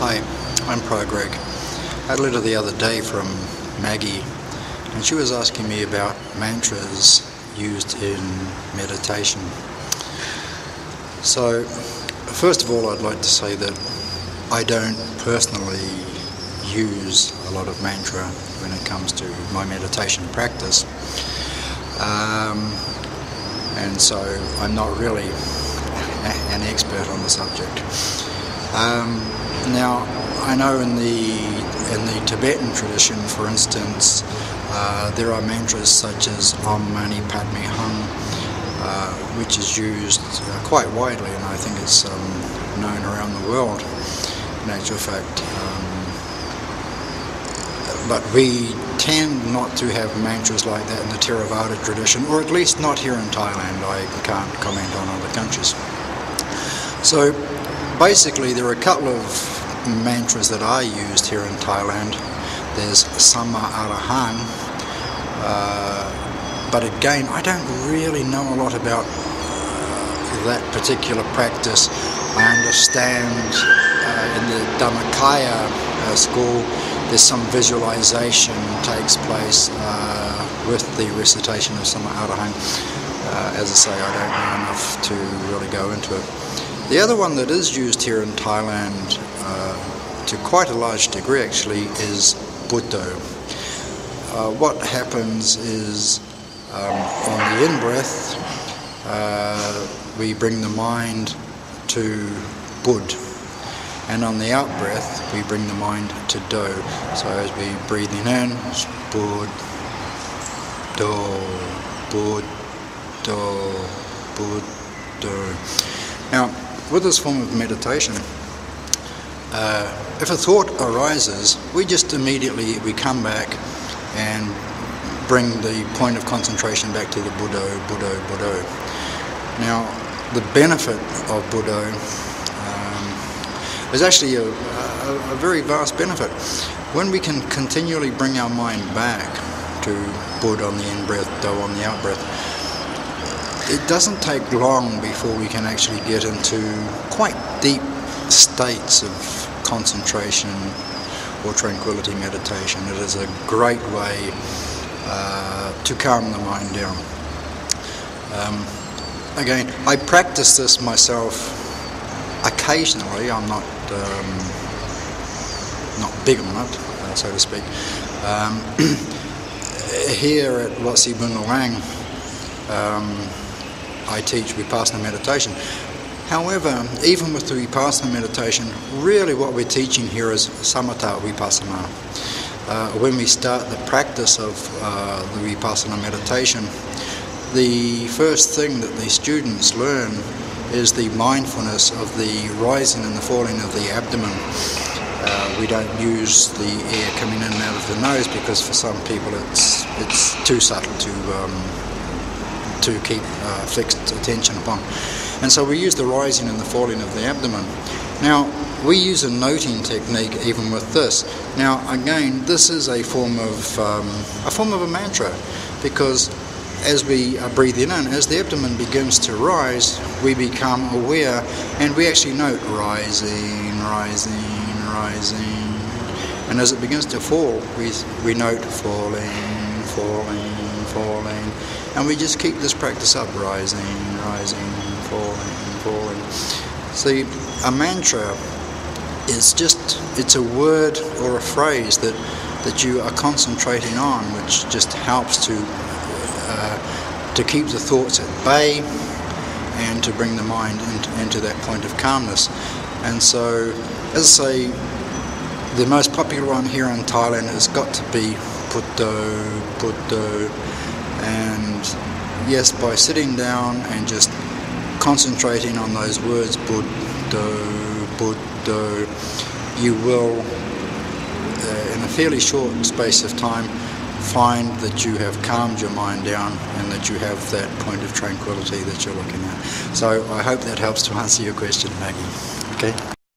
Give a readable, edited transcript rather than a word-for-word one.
Hi, I'm Pro Greg. I had a letter the other day from Maggie, and she was asking me about mantras used in meditation. So, first of all, I'd like to say that I don't personally use a lot of mantra when it comes to my meditation practice. And so I'm not really an expert on the subject. Now, I know in the Tibetan tradition, for instance, there are mantras such as Om Mani Padme Hum, which is used quite widely, and I think it's known around the world, in actual fact. But we tend not to have mantras like that in the Theravada tradition, or at least not here in Thailand. I can't comment on other countries. So basically there are a couple of mantras that I used here in Thailand. There's Sama Arahang, but again I don't really know a lot about that particular practice. I understand in the Dhammakaya school there's some visualization takes place with the recitation of Sama Arahang. As I say, I don't know enough to really go into it. The other one that is used here in Thailand to quite a large degree actually is Buddha. What happens is on the in-breath we bring the mind to Bud, and on the out-breath we bring the mind to Do. So as we breathing in, it's Bud, Do, Bud, Do, Bud, Do. Now, with this form of meditation, if a thought arises, we just immediately come back and bring the point of concentration back to the Buddha, Buddha, Buddha. Now, the benefit of Buddha is actually a very vast benefit. When we can continually bring our mind back to Buddha on the in-breath, Do on the out-breath, it doesn't take long before we can actually get into quite deep states of concentration or tranquility meditation. It is a great way to calm the mind down. Again, I practice this myself occasionally. I'm not big on it, so to speak. Here at Wat Si Boon Lang, I teach Vipassana meditation. However, even with the Vipassana meditation, really what we're teaching here is Samatha Vipassana. When we start the practice of the Vipassana meditation, the first thing that the students learn is the mindfulness of the rising and the falling of the abdomen. We don't use the air coming in and out of the nose because for some people it's too subtle to keep fixed attention upon. And so we use the rising and the falling of the abdomen. Now, we use a noting technique even with this. Now, again, this is a form of a mantra, because as we are breathing in, as the abdomen begins to rise, we become aware and we actually note rising, rising, rising. And as it begins to fall, we note falling, falling, falling. And we just keep this practice up, rising, rising, falling, falling. See, a mantra is it's a word or a phrase that you are concentrating on, which just helps to keep the thoughts at bay and to bring the mind into that point of calmness. And so, as I say, the most popular one here in Thailand has got to be Buddha, Buddha. And yes, by sitting down and just concentrating on those words, Buddha, Buddha, you will, in a fairly short space of time, find that you have calmed your mind down and that you have that point of tranquility that you're looking at. So I hope that helps to answer your question, Maggie. Okay.